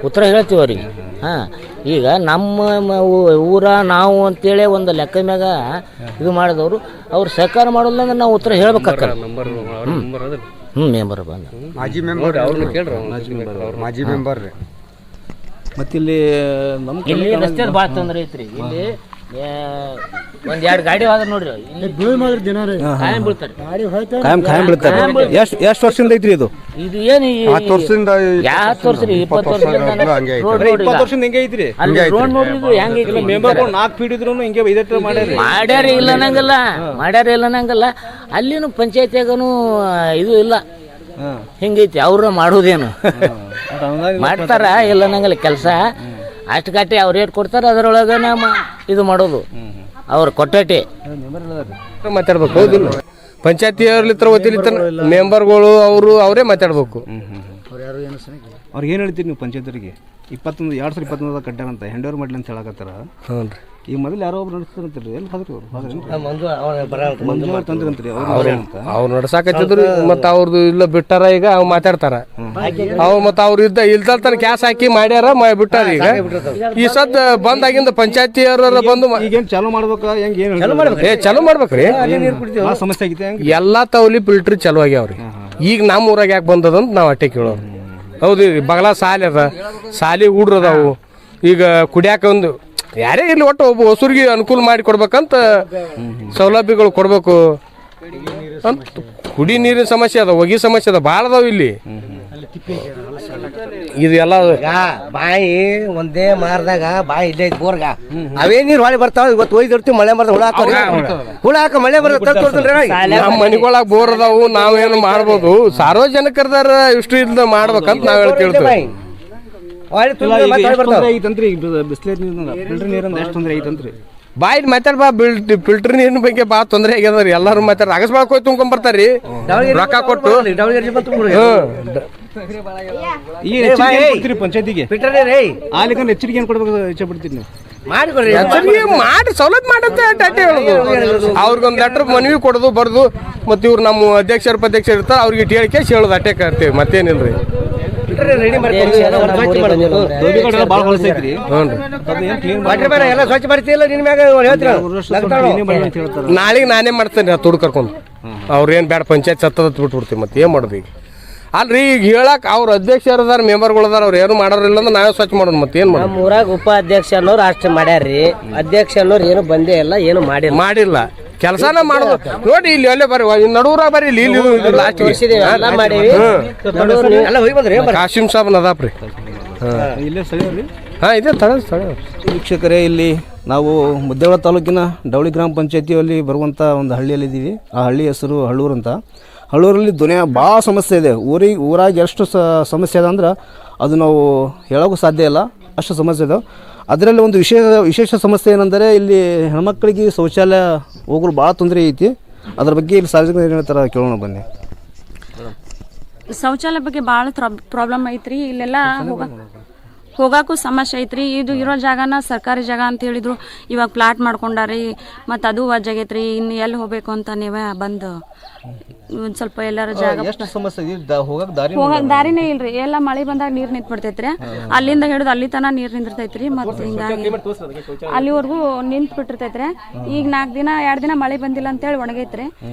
ಉತ್ತರ ಹೇಳ್ತೀವಿ ಅವ್ರಿಗೆ. ಹಾಂ, ಈಗ ನಮ್ಮ ಊರ ನಾವು ಅಂತೇಳಿ ಒಂದು ಲೆಕ್ಕ ಮ್ಯಾಗ ಇದು ಮಾಡಿದವರು ಅವ್ರು ಸಹಕಾರ ಮಾಡೋಲ್ಲ ಅಂದ್ರೆ ನಾವು ಉತ್ತರ ಹೇಳ್ಬೇಕಾಗ್ತದೆ. ಮೆಂಬರ್ ಬಂದ ಮಾಜಿ ಮೆಂಬರ್ ರೀ. ಮತ್ತೆ ಇಲ್ಲಿ ಇಲ್ಲಿ ರಸ್ತೆ ಭಾಳ ತೊಂದರೆ ಐತ್ರಿ. ಇಲ್ಲಿ 1-2 ಗಾಡಿ ಹೋದ್ರೆ ನೋಡ್ರಿ, ಕಾಯಂ ಬೀಳ್ತಾರೆ. ಕಾಯಂ ಬೀಳ್ತಾರೆ. ಎಷ್ಟು ವರ್ಷದಿಂದ ಐತ್ರಿ ಇದು? ಇದು ಏನು 10 ವರ್ಷದಿಂದ 10 ವರ್ಷ ರೀ, 20 ವರ್ಷದಿಂದ 20 ವರ್ಷದಿಂದ ಹಿಂಗೆ ಐತ್ರಿ. ರೋಡ್ ನೋಡ್ರಿ ಇದು ಹೆಂಗೈತಿ. ಮೆಂಬರ್ಗಳು 4 ಫೀಟ್ ಇದ್ರು ಹಿಂಗೆ ಇದಕ್ಕೆ ಮಾಡ್ಯಾರ ಇಲ್ಲ ನಂಗಲ್ಲ. ಅಲ್ಲಿನೂ ಪಂಚಾಯತಿಯಾಗನು ಇದು ಇಲ್ಲ, ಹಿಂಗೈತಿ. ಅವ್ರ ಮಾಡೋದೇನು ಮಾಡ್ತಾರ ಇಲ್ಲ ನಂಗಲ್ಲ ಕೆಲಸ. ಅಷ್ಟು ಕಟ್ಟಿ ಅವ್ರು ರೇಟ್ ಕೊಡ್ತಾರೆ, ಅದರೊಳಗೆ ಇದು ಮಾಡೋದು ಅವ್ರು ಕೊಟ್ಟೆ ಮಾತಾಡ್ಬೇಕು. ಹೌದಿಲ್ಲ, ಪಂಚಾಯತಿಯವ್ರ ವತಿಲಿತ್ತ ಮೆಂಬರ್ಗಳು ಅವರೇ ಮಾತಾಡ್ಬೇಕು. ಅವ್ರಿಗೆ ಏನು ಹೇಳ್ತೀರಿ ನೀವು ಪಂಚಾಯತ್ರಿಗೆ? 2021 ಕಟ್ಟಾರಂತ ಹ್ಯಾಂಡ್ ಮಾಡ್ಲಿ ಅಂತ ಹೇಳಕತ್ತಾರ. ಹ್ಞೂ ರೀ. ಈಗ ಮೊದಲು ಯಾರೋ ಒಬ್ರು ನಡೆಸ್ತಾರಂತೀರಿ. ಎಲ್ಲಿ ಹೋದ್ರಿ ಮಂಜು ತಂದ್ರಂತೀರಿ ಅವ್ರು ನಡ್ಸಾಕತ್ತಿದ್ರು. ಮತ್ತು ಅವ್ರದ್ದು ಇಲ್ಲ ಬಿಟ್ಟಾರ. ಈಗ ಅವ್ ಮಾತಾಡ್ತಾರ. ಅವ್ ಮತ್ತು ಅವ್ರು ಇಲ್ದಲ್ತನ ಕ್ಯಾಸ್ ಹಾಕಿ ಮಾಡ್ಯಾರ, ಬಿಟ್ಟಾರ. ಈಗ ಈ ಸದ್ ಬಂದಾಗಿಂದ ಪಂಚಾಯತಿಯವ್ರ ಬಂದು ಈಗೇನು ಚಾಲೂ ಮಾಡ್ಬೇಕಾ? ಹೆಂಗೆ ಏನು ಚಾಲೂ ಮಾಡ್ಬೇಕ್ರಿ. ಸಮಸ್ಯೆ ಆಗೈತೆ. ಎಲ್ಲಾ ತವಲಿ ಫಿಲ್ಟ್ರಿ ಚಾಲೂ ಆಗ್ಯಾವ್ರಿ. ಈಗ ನಮ್ಮ ಊರಾಗ ಯಾಕೆ ಬಂದದಂತ ನಾವು ಅಟ್ಟೆ ಕೇಳೋರು. ಹೌದು, ಬಗಲ ಸಾಲಿ ಅದ, ಸಾಲಿ ಹುಡ್ರದಾವು. ಈಗ ಕುಡಿಯಾಕ ಒಂದು ಯಾರೇ ಇಲ್ಲಿ ಒಟ್ಟು ಒಬ್ಬ ಹೊಸರಿಗೆ ಅನುಕೂಲ ಮಾಡಿ ಕೊಡ್ಬೇಕಂತ ಸೌಲಭ್ಯಗಳು ಕೊಡ್ಬೇಕು ಅಂತ. ಕುಡಿ ನೀರಿನ ಸಮಸ್ಯೆ ಅದ, ಹೊಗೆ ಸಮಸ್ಯೆ ಅದ, ಭಾಳ ಅದಾವ ಇಲ್ಲಿ. ಇದು ಎಲ್ಲ ಬಾಯಿ ಒಂದೇ ಮಾರ್ದಾಗ ಬಾಯಿ ಇಲ್ಲೇ ಐತಿ ಬೋರ್ಗ. ಅವೇ ನೀರು ಹೊಳೆ ಬರ್ತಾವ. ಇವತ್ತು ಒಯ್ದಿರ್ತೀವಿ, ಮಳೆ ಬರ್ದ ಹುಳ ಹಾಕ ಮಳೆ ಬರ್ತಾವ. ನಮ್ಮ ಮನೆಗೊಳಗ ಬೋರ್ ಅದಾವು. ನಾವೇನು ಮಾಡ್ಬೋದು. ಸಾರ್ವಜನಿಕರದಾರ ಇಷ್ಟು ಇಲ್ದ ಮಾಡ್ಬೇಕಂತ ನಾವ್ ಹೇಳ್ತೀವಿ. ಐತಂತ್ರಿ ಬಿಸ್ಲೇರಿ ನೀರು ಫಿಲ್ಟರ್ ನೀರಿಂದ ಎಷ್ಟು ತೊಂದರೆ ಐತಂತ್ರಿ ಬಾಯಿ ಮಾತಾಡ್ಬಾ ಫಿಲ್ಟರ್ ನೀರಿನ ಬಗ್ಗೆ ಭಾಳ ತೊಂದರೆ ಆಗ್ಯದ ಎಲ್ಲರೂ ಮಾತಾಡ್ರಿ ಅಗಸ್ಬಾಳ್ ಹೋಗಿ ತುಂಬ್ಕೊಂಬರ್ತಾರ್ರಿ ರೊಕ್ಕ ಕೊಟ್ಟು ಈಗ ಪಂಚಾಯತಿಗೆ ಆಲಿಕಂದ್ರೆ ಎಚ್ಚರಿಕೆ ಏನು ಕೊಡ್ಬೇಕು ಇಚ್ಛೆ ಪಡ್ತೀರಿ ನೀವು ಮಾಡಿ ಸೌಲಭ್ಯ ಮಾಡತ್ತೆ ಅಟ್ಟೆ ಹೇಳೋದು ಅವ್ರಿಗೊಂದು ಲೆಟರ್ ಮನವಿ ಕೊಡೋದು ಬರ್ದು ಮತ್ತು ಇವ್ರು ನಮ್ಮ ಅಧ್ಯಕ್ಷರು ಇರ್ತಾರೆ ಅವ್ರಿಗೆ ಹೇಳಿಕೆ ಹೇಳೋದು ಅಟ್ಟೆ ಕರ್ತೀವಿ ಮತ್ತೇನಿಲ್ರಿ ನಾಳೆಗೆ ನಾನೇ ಮಾಡ್ತೇನೆ ತುಡು ಕರ್ಕೊಂಡು ಅವ್ರೇನು ಬೇಡ ಪಂಚಾಯತ್ ಸತ್ತದ ಬಿಟ್ಬಿಡ್ತೀವಿ ಮತ್ತೆ ಏನು ಮಾಡೋದು ಈಗ ಅಲ್ರಿ ಈಗ ಹೇಳಕ್ ಅವ್ರ ಅಧ್ಯಕ್ಷರು ಅದಾರ ಮೆಂಬರ್ಗಳು ಅದಾರ ಅವ್ರು ಏನು ಮಾಡೋರಿಲ್ಲ ಅಂದ್ರೆ ನಾವೇ ಸ್ವಚ್ಛ ಮಾಡೋದು ಮತ್ತೆ ಏನು ಮಾಡೋದು ನಮ್ಮ ಊರಾಗ ಉಪಾಧ್ಯಕ್ಷ ಅನ್ನೋರು ಅಷ್ಟು ಮಾಡ್ಯಾರ್ರಿ ಅಧ್ಯಕ್ಷ ಅನ್ನೋರು ಏನು ಬಂದೇ ಇಲ್ಲ ಏನು ಮಾಡಿಲ್ಲ ಕೆಲಸನ ಮಾಡ್ಬೇಕು ನೋಡಿ ಇಲ್ಲಿ ಅಲ್ಲೇ ಬರ್ರಿ ನಡುವರಾಗ ಬರ್ರಿ ಇಲ್ಲಿ ಲಾಸ್ಟ್ ಕಾಶಿಮ್ ಸಾಬ್ ಅದಾಪ್ರಿ ಇಲ್ಲೇ ಸ್ಥಳೀಯರಿ ಹಾಂ ಇದೆ ಸ್ಥಳ ವೀಕ್ಷಕರೇ ಇಲ್ಲಿ ನಾವು ಮುದ್ದೇಳ ತಾಲೂಕಿನ ಡವಳಿ ಗ್ರಾಮ ಪಂಚಾಯತಿಯಲ್ಲಿ ಬರುವಂಥ ಒಂದು ಹಳ್ಳಿಯಲ್ಲಿದ್ದೀವಿ ಆ ಹಳ್ಳಿ ಹೆಸರು ಹಳ್ಳೂರು ಅಂತ ಹಳ್ಳೂರಲ್ಲಿ ದುನಿಯಾ ಭಾಳ ಸಮಸ್ಯೆ ಇದೆ ಊರಾಗ ಎಷ್ಟು ಸಮಸ್ಯೆ ಇದೆ ಅಂದ್ರೆ ಅದು ನಾವು ಹೇಳೋಕ್ಕೂ ಸಾಧ್ಯ ಇಲ್ಲ ಅಷ್ಟು ಸಮಸ್ಯೆ ಇದೆ ಅದರಲ್ಲಿ ಒಂದು ವಿಶೇಷ ಸಮಸ್ಯೆ ಏನಂದರೆ ಇಲ್ಲಿ ಹೆಣ್ಮಕ್ಳಿಗೆ ಶೌಚಾಲಯ ಹೋಗಲು ಭಾಳ ತೊಂದರೆ ಐತಿ ಅದ್ರ ಬಗ್ಗೆ ಇಲ್ಲಿ ಸಾರ್ವಜನಿಕರು ಏನು ಹೇಳ್ತಾರೆ ಕೇಳೋಣ ಬನ್ನಿ ಶೌಚಾಲಯ ಬಗ್ಗೆ ಭಾಳ ಪ್ರಾಬ್ಲಮ್ ಐತ್ರಿ ಇಲ್ಲೆಲ್ಲ ಹೋಗಾಕು ಸಮಸ್ಯೆ ಐತ್ರಿ ಇದು ಇರೋ ಜಾಗನ ಸರ್ಕಾರಿ ಜಾಗ ಅಂತ ಹೇಳಿದ್ರು ಇವಾಗ ಪ್ಲಾಟ್ ಮಾಡ್ಕೊಂಡಾರಿ ಮತ್ತು ಅದು ವಜ್ಜಾಗೈತ್ರಿ ಇನ್ನು ಎಲ್ಲಿ ಹೋಗ್ಬೇಕು ಅಂತ ನೀವೇ ಬಂದು ಒಂದು ಸ್ವಲ್ಪ ಎಲ್ಲರ ಜಾಗ ಹೋಗಕ್ಕೆ ದಾರಿನೇ ಇಲ್ರಿ ಎಲ್ಲ ಮಳೆ ಬಂದಾಗ ನೀರು ನಿಂತ್ಬಿಡ್ತೈತ್ರಿ ಅಲ್ಲಿಂದ ಹಿಡಿದು ಅಲ್ಲಿ ತನಕ ನೀರು ನಿಂದಿರ್ತೈತ್ರಿ ಮತ್ತು ಹಿಂಗಾಗಿ ಅಲ್ಲಿವರೆಗೂ ನಿಂತು ಬಿಟ್ಟಿರ್ತೈತ್ರಿ ಈಗ 2 ದಿನ ಮಳೆ ಬಂದಿಲ್ಲ ಅಂತೇಳಿ ಒಣಗೈತ್ರಿ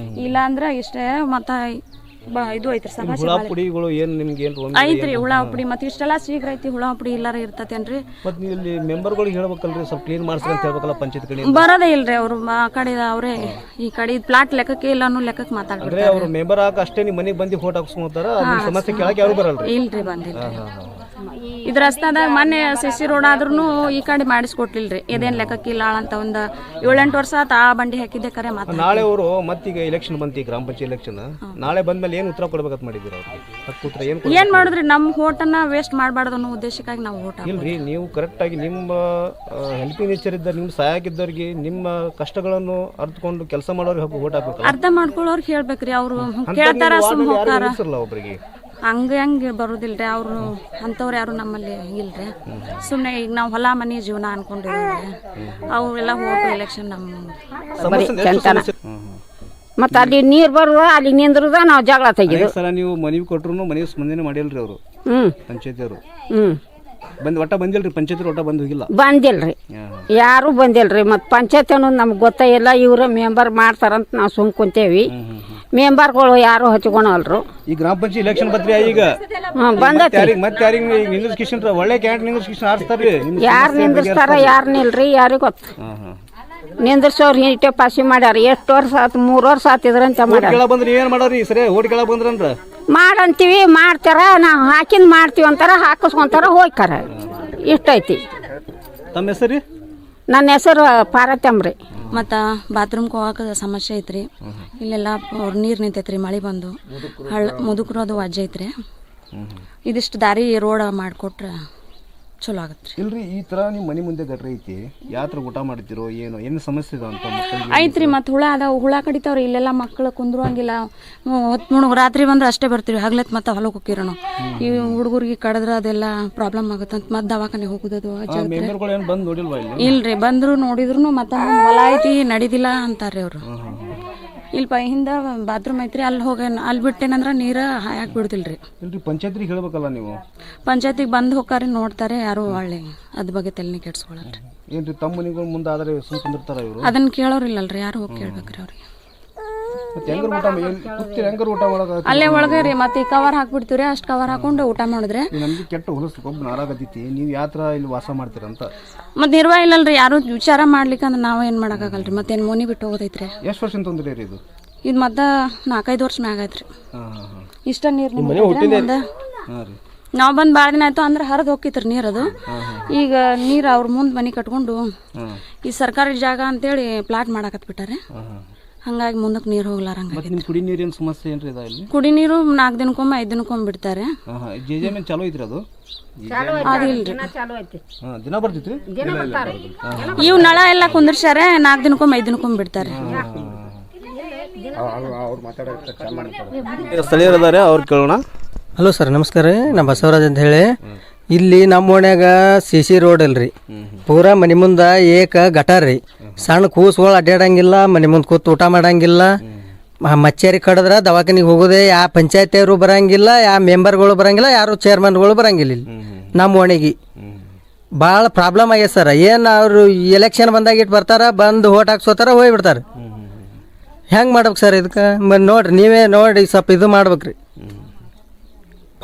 ಇಲ್ಲ ಅಂದ್ರೆ ಇಷ್ಟೇ ಮತ್ತು ಇದು ಐತ್ರಿ ಸಮಸ್ಯೆ ಐತ್ರಿ ಹುಳ ಪುಡಿ ಮತ್ತೆ ಇಷ್ಟೆಲ್ಲ ಶೀಘ್ರ ಐತಿ ಹುಳ ಪುಡಿ ಇಲ್ಲಾರ ಇರ್ತತೇನ್ರಿ ಮೆಂಬರ್ಗಳಿಗೆ ಹೇಳ್ಬೇಕಲ್ರಿ ಸ್ವಲ್ಪ ಕ್ಲೀನ್ ಮಾಡ್ಸ್ರಿ ಅಂತ ಹೇಳ್ಬೇಕಲ್ಲ ಪಂಚಾಯತ್ ಕಡೆ ಬರೋದೇ ಇಲ್ರಿ ಅವ್ರು ಆ ಕಡೆ ಅವರೇ ಈ ಕಡೆ ಪ್ಲಾಟ್ ಲೆಕ್ಕಕ್ಕೆ ಇಲ್ಲ ಅನ್ನೋ ಲೆಕ್ಕಕ್ಕೆ ಮಾತಾಡ್ತಾರೆ ಅವ್ರು ಮೆಂಬರ್ ಆಗ ಅಷ್ಟೇ ನಿಮ್ಮ ಮನೆಗೆ ಬಂದು ಫೋಟೋ ಹಾಕ್ಸ್ಕೊಂತಾರ ಸಮಸ್ಯೆ ಕೇಳಕ್ಕೆ ಯಾರು ಬರಲ್ರಿ ಇಲ್ರಿ ಬಂದಿಲ್ರಿ ಇದು ರಸ್ತಾದಾಗ ಮೊನ್ನೆ ಸಿಸಿ ರೋಡ್ ಆದ್ರೂ ಈ ಕಡೆ ಮಾಡಿಸ್ಕೊಟ್ಲಿಲ್ರಿ ಇದೇನ್ ಲೆಕ್ಕಕ್ಕಿಲ್ಲ ಅಂತ ಒಂದು 7-8 ವರ್ಷ ಆತ ಆ ಬಂಡಿ ಹಾಕಿದ್ದೆ ಕರೆ ಮಾತಾಡ ನಾಳೆ ಅವರು ಮತ್ತೀಗ ಎಲೆಕ್ಷನ್ ಬಂತಿ ಗ್ರಾಮ ಪಂಚಾಯತ್ ಎಲೆಕ್ಷನ್ ನಾಳೆ ಬಂದ್ಮೇಲೆ ಏನು ಉತ್ತರ ಕೊಡ್ಬೇಕಂತ ಮಾಡಿದಿರ ಅವ್ರಿಗೆ ಏನ್ ಮಾಡಿದ್ರಿ ನಮ್ಮ ಓಟನ್ನ ವೇಸ್ಟ್ ಮಾಡಬಾರ್ದು ಅನ್ನೋ ಉದ್ದೇಶಕ್ಕಾಗಿ ನಾವು ಓಟ್ ಇಲ್ರಿ ನೀವು ಕರೆಕ್ಟ್ ಆಗಿ ನಿಮ್ಮ ಹೆಲ್ಪಿಂಗ್ ನೇಚರ್ ಇದ್ದ ನಿಮ್ಮ ಸಹಾಯಕಿದ್ದವ್ರಿಗೆ ನಿಮ್ಮ ಕಷ್ಟಗಳನ್ನು ಅರ್ಥಕೊಂಡು ಕೆಲಸ ಮಾಡೋರಿಗೆ ಓಟ್ ಹಾಕ್ಬೇಕು ಅರ್ಥ ಮಾಡ್ಕೊಳ್ಳೋರ್ಗೆ ಹೇಳ್ಬೇಕ್ರಿ ಅವ್ರು ಕೇಳ್ತಾರ ಒಬ್ಬರಿಗೆ ಹಂಗೆ ಬರೋದಿಲ್ರಿ ಅವರು ಅಂಥವ್ರು ಯಾರು ನಮ್ಮಲ್ಲಿ ಇಲ್ರಿ ಸುಮ್ಮನೆ ಈಗ ನಾವು ಹೊಲ ಮನೆ ಜೀವನ ಅನ್ಕೊಂಡಿದ್ದೀವಿ ಅವರೆಲ್ಲ ಹೋಗೋ ಎಲೆಕ್ಷನ್ ನಮ್ಮ ಮತ್ತು ಅಲ್ಲಿ ನೀರು ಬರುವ ಅಲ್ಲಿ ನಿಂದ್ರದ ನಾವು ಜಗಳ ತೆಗೆದು ನೀವು ಮನವಿ ಕೊಟ್ಟರು ಮನೆ ಸ್ಪಂದನೆ ಮಾಡಿಲ್ರಿ ಅವರು ಪಂಚಾಯತಿ ಅವರು ಒಟ್ಟ ಬಂದಿಲ್ರಿ ಪಂಚಾಯತಿ ಒಟ್ಟ ಬಂದು ಹೋಗಿಲ್ಲ ಬಂದಿಲ್ರಿ ಯಾರು ಬಂದಿಲ್ರಿ ಮತ್ತು ಪಂಚಾಯತ್ ಅನ್ನೋದು ನಮ್ಗೆ ಗೊತ್ತೇ ಇಲ್ಲ ಇವರು ಮೆಂಬರ್ ಮಾಡ್ತಾರಂತ ನಾವು ಸುಮ್ ಕುಂತೇವಿ ಮೆಂಬರ್ಗಳು ಯಾರು ಹಚ್ಕೊಳಲ್ರು ಈ ಗ್ರಾಮ ಪಂಚಾಯತ್ ಎಲೆಕ್ಷನ್ ಬತ್ರಿ ಈಗ ಬಂದೈತಿ ಮತ್ತೆ ಯಾರಿಗೆ ನಿಂದ್ರಿಸ್ಕಿಶನ್ ಒಳ್ಳೆ ಕ್ಯಾಂಟ್ ನಿಂದ್ರಿಸ್ಕಿಶನ್ ಆರಿಸ್ತಾರ್ರಿ ಯಾರು ನಿಂದ್ರಿಸ್ತಾರ ಯಾರು ನಿಲ್ರಿ ಯಾರಿಗೆ ಗೊತ್ತು ನಿಂದ್ರಿಸೋರು ಇಟ್ಟೆ ಪಾಸಿ ಮಾಡ್ಯಾರ ಎಷ್ಟು ವರ್ಷ ಆತು 3 ವರ್ಷ ಆತಿದ್ರಂತ ಮಾಡ್ಯಾರ ಬಂದ್ರಿ ಏನ್ ಮಾಡಾರಿ ಸರಿ ಓಟ್ ಕೇಳ ಬಂದ್ರಂದ್ರ ಮಾಡಂತೀವಿ ಮಾಡ್ತಾರ ನಾವು ಹಾಕಿಂದ ಮಾಡ್ತೀವಿ ಅಂತಾರ ಹಾಕಿಸ್ಕೊಂತಾರ ಹೋಗ್ತಾರ ಇಷ್ಟೈತಿ ತಮ್ಮ ಹೆಸರು ನನ್ನ ಹೆಸರು ಪಾರ್ವತಮ್ಮ. ಮತ್ತು ಬಾತ್ರೂಮ್ಗೆ ಹೋಗಕ್ಕೆ ಸಮಸ್ಯೆ ಐತ್ರಿ ಇಲ್ಲೆಲ್ಲ ನೀರು ನಿಂತೈತ್ರಿ ಮಳೆ ಬಂದು ಮುದುಕರು ಅದು ವಜ್ಜೆ ಐತ್ರಿ ಇದಿಷ್ಟು ದಾರಿ ರೋಡ್ ಮಾಡಿಕೊಟ್ರೆ ಚಲೋ ಆಗತ್ತೆ ಇಲ್ರಿ ಈ ಥರ ನಿಮ್ಮ ಮನೆ ಮುಂದೆ ಗಟ್ರ ಐತಿ ಯಾತ್ರ ಊಟ ಮಾಡ್ತಿರೋ ಏನು ಸಮಸ್ಯೆ ಇದೆ ಅಂತ ಐತ್ರಿ ಮತ್ತು ಹುಳ ಅದಾವ ಹುಳ ಕಡಿತಾವ್ರಿ ಇಲ್ಲೆಲ್ಲ ಮಕ್ಕಳು ಕುಂದ್ರಂಗಿಲ್ಲ ಹೊತ್ತು ರಾತ್ರಿ ಬಂದ್ರೆ ಅಷ್ಟೇ ಬರ್ತೀವಿ ಹಗ್ಲತ್ ಮತ್ತೆ ಹೊಲಕ್ಕೆ ಹೋಗಿರೋಣ ಈ ಹುಡುಗರಿಗೆ ಕಡಿದ್ರೆ ಅದೆಲ್ಲ ಪ್ರಾಬ್ಲಮ್ ಆಗುತ್ತಂತ ಮತ್ತೆ ದವಾಖಾನೆ ಹೋಗೋದು ಇಲ್ರಿ ಬಂದ್ರು ನೋಡಿದ್ರು ಮತ್ತೆ ಹೊಲ ಐತಿ ನಡಿದಿಲ್ಲ ಅಂತಾರ್ರಿ ಅವರು ಇಲ್ಪ ಹಿಂದೆ ಬಾತ್ರೂಮ್ ಐತ್ರಿ ಅಲ್ಲಿ ಹೋಗಿ ಅಲ್ಲಿ ಬಿಟ್ಟೇನಂದ್ರೆ ನೀರು ಹಾಕಿ ಬಿಡ್ತಿಲ್ರಿ ಪಂಚಾಯತ್ರಿಗೆ ಹೇಳ್ಬೇಕಲ್ಲ ನೀವು ಪಂಚಾಯತಿಗೆ ಬಂದು ಹೋಗ್ತಾರೆ ನೋಡ್ತಾರೆ ಯಾರು ಒಳ್ಳೆ ಅದ್ರ ಬಗ್ಗೆ ತಲೆನೇ ಕೆಡ್ಸ್ಕೊಳಲ್ರಿ ಏನ್ರಿ ತಮ್ಮ ಮನೆಗಳು ಮುಂದೆ ಆದರೆ ಸುಮ್ಕೊಂಡಿರ್ತಾರ ಇವರು ಅದನ್ನ ಕೇಳೋರಿಲ್ಲಲ್ರಿ ಯಾರು ಹೋಗಿ ಕೇಳ್ಬೇಕ್ರಿ ಅವ್ರಿಗೆ ಅಲ್ಲೇ ಒಳಗೆ ರೀ ಮತ್ತೆ ಕವರ್ ಹಾಕ್ಬಿಡ್ತೀವ್ರಿ ಅಷ್ಟು ಕವರ್ ಹಾಕೊಂಡು ಊಟ ಮಾಡಿದ್ರೆ ನಮ್ಗೆ ಕೆಟ್ಟ ಹೊಲಸು ನಾರಾಗತೈತಿ ನೀವು ಯಾತ್ರ ಇಲ್ಲಿ ವಾಸ ಮಾಡ್ತೀರಂತ ಮತ್ತೆ ನಿರ್ವಾಹ ಇಲ್ಲಲ್ರಿ ಯಾರು ವಿಚಾರ ಮಾಡ್ಲಿಕ್ಕೆ ಅಂದ್ರೆ ನಾವು ಏನು ಮಾಡೋಕ್ಕಾಗಲ್ರಿ ಮತ್ತೇನು ಮನೆ ಬಿಟ್ಟು ಹೋಗೋದೈತ್ರಿ ಎಷ್ಟು ವರ್ಷ ತೊಂದ್ರೆ ರೀ ಇದು ಮತ್ತೆ 4-5 ವರ್ಷ ಮ್ಯಾಗ ಐತ್ರಿ ಇಷ್ಟ ನೀರು ನಾವು ಬಂದು ಭಾಳ ದಿನ ಆಯ್ತು ಅಂದ್ರೆ ಹರಿದು ಹೋಗಿತ್ರಿ ನೀರು ಅದು ಈಗ ನೀರು ಅವ್ರ ಮುಂದೆ ಮನೆ ಕಟ್ಕೊಂಡು ಈ ಸರ್ಕಾರಿ ಜಾಗ ಅಂತೇಳಿ ಪ್ಲಾಟ್ ಮಾಡಾಕತ್ಬಿಟ್ಟಾರೆ ಹಂಗಾಗಿ ಮುಂದಕ್ಕೆ ನೀರು ಹೋಗ್ಲಾರಂಗ ಮತ್ತೆ ನಿಮ್ಮ ಕುಡಿ ನೀರಿನ ಸಮಸ್ಯೆ ಏನ್ರಿ ಇದ ಇಲ್ಲಿ? ಕುಡಿ ನೀರು 4 ದಿನಕ್ಕೊಮ್ಮೆ 5 ದಿನಕ್ಕೊಮ್ಮೆ ಬಿಡ್ತಾರೆ. ಜೆಜೆಎಂ ಚಾಲೂ ಐತ್ರಿ ಅದು? ಅದಿಲ್ರಿ ದಿನ ಬರ್ತೈತ್ರಿ? ಇವು ನಳ ಎಲ್ಲ ಕುಂದಿರ್ಸ್ಯಾರೆ 4 ದಿನಕ್ಕೊಮ್ಮೆ 5 ದಿನಕ್ಕೊಮ್ಮೆ ಬಿಡ್ತಾರೆ. ಸ್ಥಳೀಯರಿದ್ದಾರೆ, ಅವ್ರು ಕೇಳೋಣ. ಹಲೋ ಸರ್, ನಮಸ್ಕಾರ ರೀ. ನಾ ಬಸವರಾಜ್ ಅಂತ ಹೇಳಿ. ಇಲ್ಲಿ ನಮ್ಮ ಓಣ್ಯಾಗ CC ರೋಡ್ ಇಲ್ರಿ, ಪೂರಾ ಮನೆ ಮುಂದೆ ಏಕ ಗಟಾರ ರೀ. ಸಣ್ಣ ಕೂಸುಗಳು ಅಡ್ಡಾಡಂಗಿಲ್ಲ, ಮನೆ ಮುಂದೆ ಕೂತು ಊಟ ಮಾಡಂಗಿಲ್ಲ. ಮಚ್ಚೇರಿ ಕಡಿದ್ರೆ ದವಾಖಾನಿಗೆ ಹೋಗೋದೇ, ಯಾವ ಪಂಚಾಯತಿಯವರು ಬರಂಗಿಲ್ಲ, ಯಾವ ಮೆಂಬರ್ಗಳು ಬರಂಗಿಲ್ಲ, ಯಾರು ಚೇರ್ಮನ್ಗಳು ಬರಂಗಿಲ್ಲ ಇಲ್ಲಿ ನಮ್ಮ ಓಣಿಗೆ. ಭಾಳ ಪ್ರಾಬ್ಲಮ್ ಆಗ್ಯದ ಸರ್. ಏನು ಅವರು ಎಲೆಕ್ಷನ್ ಬಂದಾಗ ಇಟ್ಟು ಬರ್ತಾರ, ಬಂದು ಓಟ್ ಹಾಕ್ಸೋತಾರ, ಹೋಗ್ಬಿಡ್ತಾರೆ. ಹೆಂಗೆ ಮಾಡ್ಬೇಕು ಸರ್ ಇದಕ್ಕೆ? ನೋಡ್ರಿ, ನೀವೇ ನೋಡಿ ಸ್ವಲ್ಪ ಇದು ಮಾಡ್ಬೇಕ್ರಿ.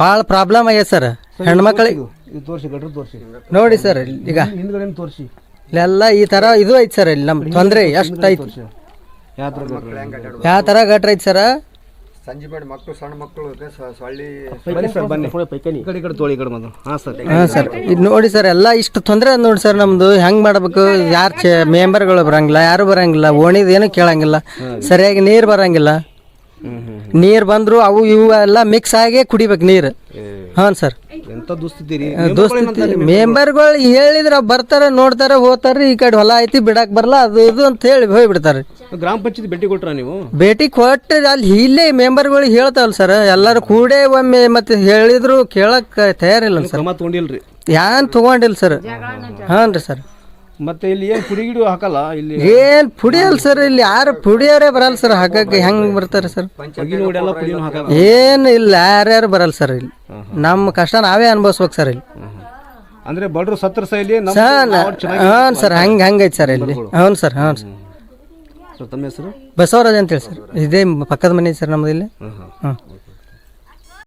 ಭಾಳ ಪ್ರಾಬ್ಲಮ್ ಆಗ್ಯದ ಸರ್ ಹೆಣ್ಮಕ್ಳಿಗೆ. ನೋಡಿ ಸರ್ ಈಗ ಇಲ್ಲೆಲ್ಲ ಈ ಥರ ಇದು ಐತಿ ಸರ್. ಇಲ್ಲಿ ನಮ್ಮ ತೊಂದರೆ ಎಷ್ಟು ಐತಿ, ಯಾವ ಥರ ಗಟ್ರ ಐತಿ ಸರ. ಸಂಜೆ ಬೇಡ ಮಕ್ಕಳು, ಸಣ್ಣ ಮಕ್ಕಳು ಸೊಳ್ಳಿ. ಹಾಂ ಸರ್, ಇದು ನೋಡಿ ಸರ್, ಎಲ್ಲ ಇಷ್ಟು ತೊಂದರೆ ಅದ ನೋಡಿ ಸರ್. ನಮ್ಮದು ಹೆಂಗೆ ಮಾಡ್ಬೇಕು? ಯಾರು ಮೆಂಬರ್ಗಳು ಬರಂಗಿಲ್ಲ, ಯಾರು ಬರಂಗಿಲ್ಲ, ಓಣಿದು ಏನೂ ಕೇಳಂಗಿಲ್ಲ, ಸರಿಯಾಗಿ ನೀರು ಬರಂಗಿಲ್ಲ. ನೀರು ಬಂದ್ರು ಅವು ಇವು ಎಲ್ಲ ಮಿಕ್ಸ್ ಆಗಿ ಕುಡಿಬೇಕು ನೀರು. ಹಾಂ ಸರ್, ದೋಸ್ತಿ ಮೆಂಬರ್ಗಳು ಹೇಳಿದ್ರೆ ಬರ್ತಾರೆ, ನೋಡ್ತಾರೆ, ಹೋಗ್ತಾರೆ. ಈ ಕಡೆ ಹೊಲ ಐತಿ ಬಿಡಾಕ್ ಬರಲ್ಲ, ಅದು ಇದು ಅಂತ ಹೇಳಿ ಹೋಗ್ಬಿಡ್ತಾರೆ. ಗ್ರಾಮ ಪಂಚಾಯತ್ ಭೇಟಿ ಕೊಟ್ರ ನೀವು? ಭೇಟಿ ಕೊಟ್ಟು ಅಲ್ಲಿ ಇಲ್ಲೇ ಮೆಂಬರ್ಗಳು ಹೇಳ್ತಾವಲ್ಲ ಸರ್, ಎಲ್ಲರೂ ಕೂಡೇ ಒಮ್ಮೆ ಮತ್ತೆ ಹೇಳಿದ್ರು ಕೇಳಕ್ ತಯಾರಿಲ್ಲ ಸರ್. ತಗೊಂಡಿಲ್ರಿ? ಯಾನ್ ತಗೊಂಡಿಲ್ಲ ಸರ್. ಹಾಂ ರೀ ಸರ್. ಮತ್ತೆ ಇಲ್ಲಿ ಏನು ಪುಡಿ ಗಿಡಿ ಹಾಕಲ್ಲ ಇಲ್ಲಿ? ಏನ್ ಪುಡಿಯಲ್ಲ ಸರ್, ಇಲ್ಲಿ ಯಾರು ಪುಡಿಯವರೇ ಬರಲ್ಲ ಸರ್. ಹಾಕಕ್ಕೆ ಹೆಂಗ್ ಬರ್ತಾರೆ ಸರ್? ಏನು ಇಲ್ಲ, ಯಾರ್ಯಾರು ಬರಲ್ಲ ಸರ್ ಇಲ್ಲಿ. ನಮ್ಮ ಕಷ್ಟ ನಾವೇ ಅನ್ಭವಿಸ್ಬೇಕು ಸರ್ ಇಲ್ಲಿ. ಅಂದ್ರೆ ಬಡ್ರು ಸತ್ರ ಸೈಲಿ ಹಾಂ ಸರ್, ಹಂಗೈತೆ ಸರ್ ಇಲ್ಲಿ. ಹೌದು ಸರ್. ಹಾಂ ಸರ್. ತಮ್ಮ ಹೆಸರು? ಬಸವರಾಜ್ ಅಂತೇಳಿ ಸರ್. ಇದೇ ಪಕ್ಕದ ಮನೆ ಸರ್ ನಮ್ಮದು ಇಲ್ಲಿ. ಹಾಂ.